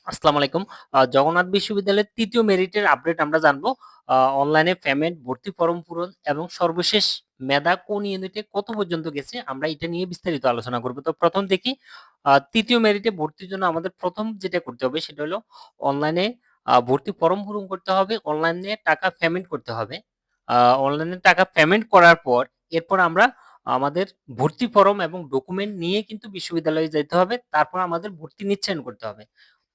আসসালামু আলাইকুম। জগন্নাথ বিশ্ববিদ্যালয়ের ৩য় মেরিটের আপডেট আমরা জানবো। অনলাইনে পেমেন্ট, ভর্তি ফরম পূরণ এবং সর্বশেষ মেধা কোন ইউনিটে কত পর্যন্ত গেছে আমরা এটা নিয়ে বিস্তারিত আলোচনা করব। তো প্রথম দেখি ৩য় মেরিটে ভর্তির জন্য আমাদের প্রথম যেটা করতে হবে সেটা হলো অনলাইনে ভর্তি ফরম পূরণ করতে হবে, অনলাইনে টাকা পেমেন্ট করতে হবে। অনলাইনে টাকা পেমেন্ট করার পর এরপর আমরা আমাদের ভর্তি ফরম এবং ডকুমেন্ট নিয়ে কিন্তু বিশ্ববিদ্যালয়ে যেতে হবে। তারপর আমাদের ভর্তি নিশ্চয়ন করতে হবে।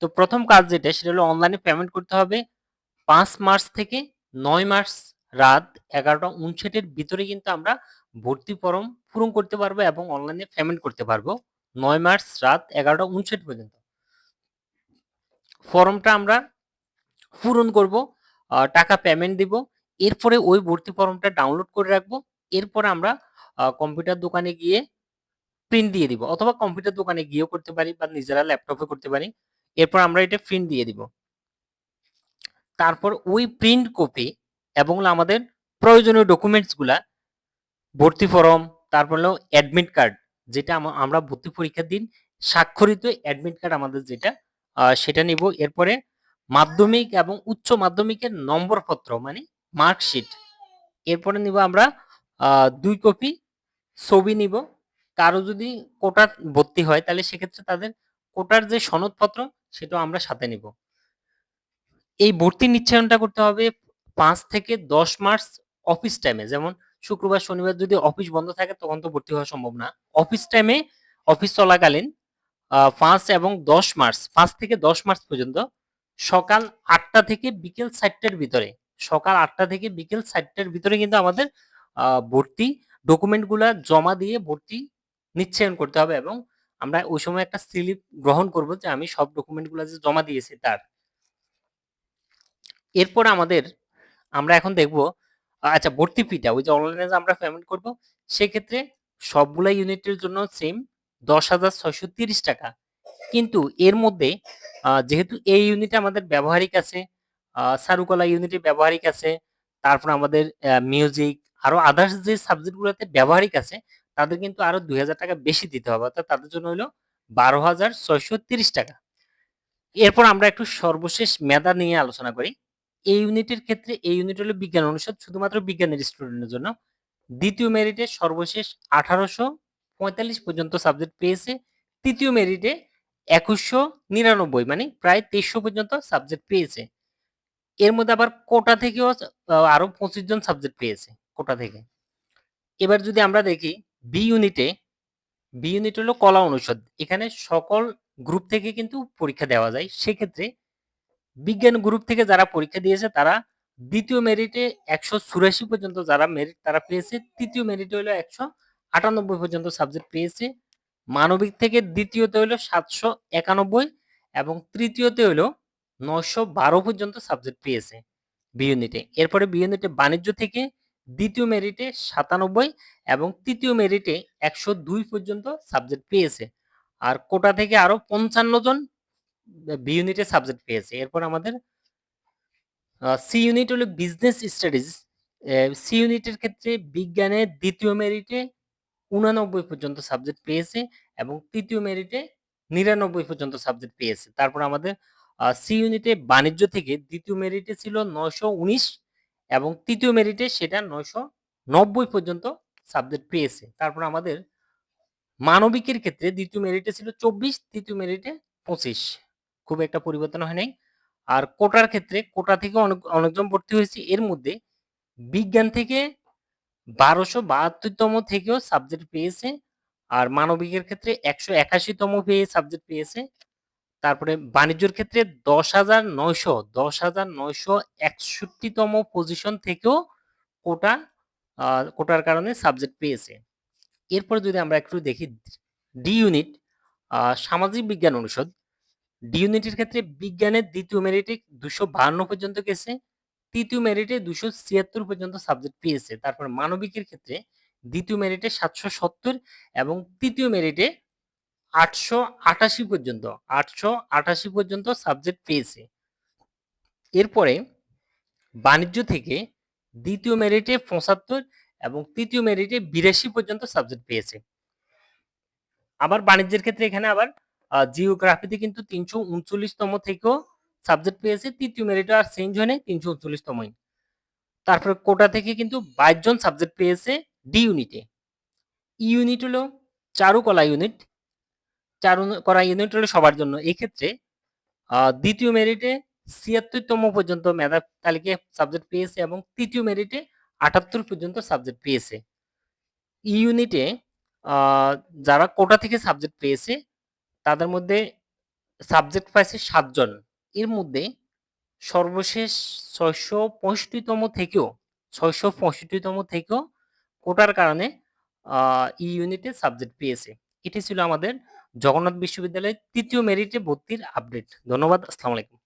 তো প্রথম কাজ যেটা সেটা হলো অনলাইনে পেমেন্ট করতে হবে ৫ মার্চ থেকে ৯ মার্চ রাত ১১টা ৫৯ ভিতরে কিন্তু আমরা ভর্তি ফরম পূরণ করতে পারবো এবং অনলাইনে পেমেন্ট করতে পারবো ৯ মার্চ রাত ১১টা ৫৯ পর্যন্ত। ফর্মটা আমরা পূরণ করব, টাকা পেমেন্ট দিব। এরপরে ওই ভর্তি ফর্মটা ডাউনলোড করে রাখবো। এরপরে আমরা কম্পিউটার দোকানে গিয়ে প্রিন্ট দিয়ে দিব, অথবা কম্পিউটার দোকানে গিয়েও করতে পারি বা নিজেরা ল্যাপটপে করতে পারি। এরপর আমরা এটা প্রিন্ট দিয়ে দিব। তারপর ওই প্রিন্ট কপি এবং আমাদের প্রয়োজনীয় ডকুমেন্টস গুলা, ভর্তি ফরম, তারপর হলো অ্যাডমিট কার্ড, যেটা আমরা ভর্তি পরীক্ষার দিন স্বাক্ষরিত অ্যাডমিট কার্ড আমাদের যেটা, সেটা নিব। এরপরে মাধ্যমিক এবং উচ্চ মাধ্যমিকের নম্বর পত্র মানে মার্কশিট। এরপরে নিব আমরা ২ কপি ছবি নিব। কারো যদি কোটা ভর্তি হয় তাহলে সেক্ষেত্রে তাদের কোটার যে সনদপত্র সেটাও আমরা সাথে নিব। এই ভর্তি নিশ্চয়নটা করতে হবে ৫ থেকে ১০ মার্চ অফিস টাইমে। যেমন শুক্রবার, শনিবার যদি অফিস বন্ধ থাকে তখন তো ভর্তি হওয়া সম্ভব না। অফিস টাইমে, অফিস চলাকালীন ৫ এবং ১০ মার্চ, ৫ থেকে ১০ মার্চ পর্যন্ত সকাল ৮টা থেকে বিকেল ৪টার ভিতরে, সকাল ৮টা থেকে বিকেল ৪টার ভিতরে কিন্তু আমাদের ভর্তি ডকুমেন্টগুলা জমা দিয়ে ভর্তি নিশ্চয়ন করতে হবে এবং আমরা ওই সময় একটা স্লিপ গ্রহণ করব যে আমি সব ডকুমেন্টগুলা যে জমা দিয়েছি তার। এরপর আমরা এখন দেখব, আচ্ছা, ভর্তি ফিটা ওই যে অনলাইনে যে আমরা পেমেন্ট করব সেক্ষেত্রে সবগুলা ইউনিটের জন্য সেম ১০,৬৩০ টাকা। কিন্তু এর মধ্যে যেহেতু এই ইউনিটে আমাদের ব্যবহারিক আছে, চারুকলা ইউনিটে ব্যবহারিক আছে, তারপর আমাদের মিউজিক, আরো আদার্স যে সাবজেক্টগুলোতে ব্যবহারিক আছে তাদের কিন্তু আরো ২,০০০ টাকা বেশি দিতে হবে, অর্থাৎ তাদের জন্য হলো ১২,৬৩০ টাকা। এরপর আমরা একটু সর্বশেষ মেধা নিয়ে আলোচনা করি। এই ইউনিটের ক্ষেত্রে এই ইউনিট হলো বিজ্ঞান অনুষদ, শুধুমাত্র বিজ্ঞানের স্টুডেন্টের জন্য। ২য় মেরিটে সর্বশেষ ১৮৪৫ পর্যন্ত সাবজেক্ট পেয়েছে। ৩য় মেরিটে ২১৯৯ মানে প্রায় ২৩০০ পর্যন্ত সাবজেক্ট পেয়েছে। এর মধ্যে আবার কোটা থেকেও আরো ২৫ জন সাবজেক্ট পেয়েছে কোটা থেকে। এবার যদি আমরা দেখি বি ইউনিটে, বি ইউনিট হলো কলা অনুষদ। এখানে সকল গ্রুপ থেকে কিন্তু পরীক্ষা দেওয়া যায়। সেক্ষেত্রে বিজ্ঞান গ্রুপ থেকে যারা পরীক্ষা দিয়েছে তারা ২য় মেরিটে ১৮৪ পর্যন্ত যারা মেরিট তারা পেয়েছে। ৩য় মেরিটে হলো ১৯৮ পর্যন্ত সাবজেক্ট পেয়েছে। মানবিক থেকে দ্বিতীয়তে হলো ৭৯১ এবং তৃতীয়তে হলো ৯১২ পর্যন্ত সাবজেক্ট পেয়েছে বি ইউনিটে। এরপরে বি ইউনিটে বাণিজ্য থেকে ২য় মেরিটে ৯৭ এবং ৩য় মেরিটে ১০২ পর্যন্ত সাবজেক্ট পেয়েছে। আর কোটা থেকে আরো ৫৫ জন বি ইউনিটে সাবজেক্ট পেয়েছে। এরপর আমাদের সি ইউনিট হলো বিজনেস স্টাডিজ। সি ইউনিটের ক্ষেত্রে বিজ্ঞানের ২য় মেরিটে ৮৯ পর্যন্ত সাবজেক্ট পেয়েছে এবং ৩য় মেরিটে ৯৯ পর্যন্ত সাবজেক্ট পেয়েছে। তারপর আমাদের সি ইউনিটে বাণিজ্য থেকে ২য় মেরিটে ছিল ৯১৯ এবং ৩য় মেরিটে সেটা ৯৯ পর্যন্ত সাবজেক্ট পেয়েছে। তারপর আমাদের মানবিকের ক্ষেত্রে ২য় মেরিটে ছিল ২৪, ৩য় মেরিটে ২৫। খুব একটা পরিবর্তন হয় নাই। আর কোটার ক্ষেত্রে কোটা থেকে অনেকজন ভর্তি হয়েছে। এর মধ্যে বিজ্ঞান থেকে ১২৭২ তম থেকেও সাবজেক্ট পেয়েছে। আর মানবিকের ক্ষেত্রে ১৮১ তম পেয়ে সাবজেক্ট পেয়েছে। তারপরে বাণিজ্যের ক্ষেত্রে ১০,৯৬১ তম পজিশন থেকেও কোটা আ কোটার কারণে সাবজেক্ট পেয়েছে। এরপর যদি আমরা একটু দেখি ডি ইউনিট, সামাজিক বিজ্ঞান অনুষদ। ডি ইউনিটের ক্ষেত্রে বিজ্ঞানের ২য় মেরিটে ২৫২ পর্যন্ত গেছে। ৩য় মেরিটে ২৭৬ পর্যন্ত সাবজেক্ট পেয়েছে। তারপর মানবিকের ক্ষেত্রে ২য় মেরিটে ৭৭০ এবং ৩য় মেরিটে ৮৮৮ পর্যন্ত ৮৮৮ পর্যন্ত সাবজেক্ট পেয়েছে। এরপরে বাণিজ্য থেকে ২য় মেরিটে ৭৫ এবং ৩য় মেরিটে ৮২ পর্যন্ত সাবজেক্ট পেয়েছে। আবার বাণিজ্যের ক্ষেত্রে এখানে আবার জিওগ্রাফিতে কিন্তু ৩৩৯তম থেকেও সাবজেক্ট পেয়েছে, তৃতীয় মেরিটে আর চেঞ্জ হয় নাই, ৩৩৯তমই। তারপরে কোটা থেকে কিন্তু ২২ জন সাবজেক্ট পেয়েছে ডি ইউনিটে। ই ইউনিট হলো চারুকলা ইউনিট, চারুকলা ইউনিট হলো সবার জন্য। এক্ষেত্রে দ্বিতীয় মেরিটে ৭৬তম পর্যন্ত মেধা তালিকায় সাবজেক্ট পেয়েছে এবং তৃতীয় মেরিটে ৭৮ পর্যন্ত সাবজেক্ট পেয়েছে। ই ইউনিটে যারা কোটা থেকে সাবজেক্ট পেয়েছে তাদের মধ্যে সাবজেক্ট পাইছে ৭ জন। এর মধ্যে সর্বশেষ ৬৬৫তম থেকেও কোটার কারণে ই ইউনিটে সাবজেক্ট পেয়েছে। এটি ছিল আমাদের জগন্নাথ বিশ্ববিদ্যালয়ের তৃতীয় মেরিটে ভর্তির আপডেট। ধন্যবাদ। আসসালামু আলাইকুম।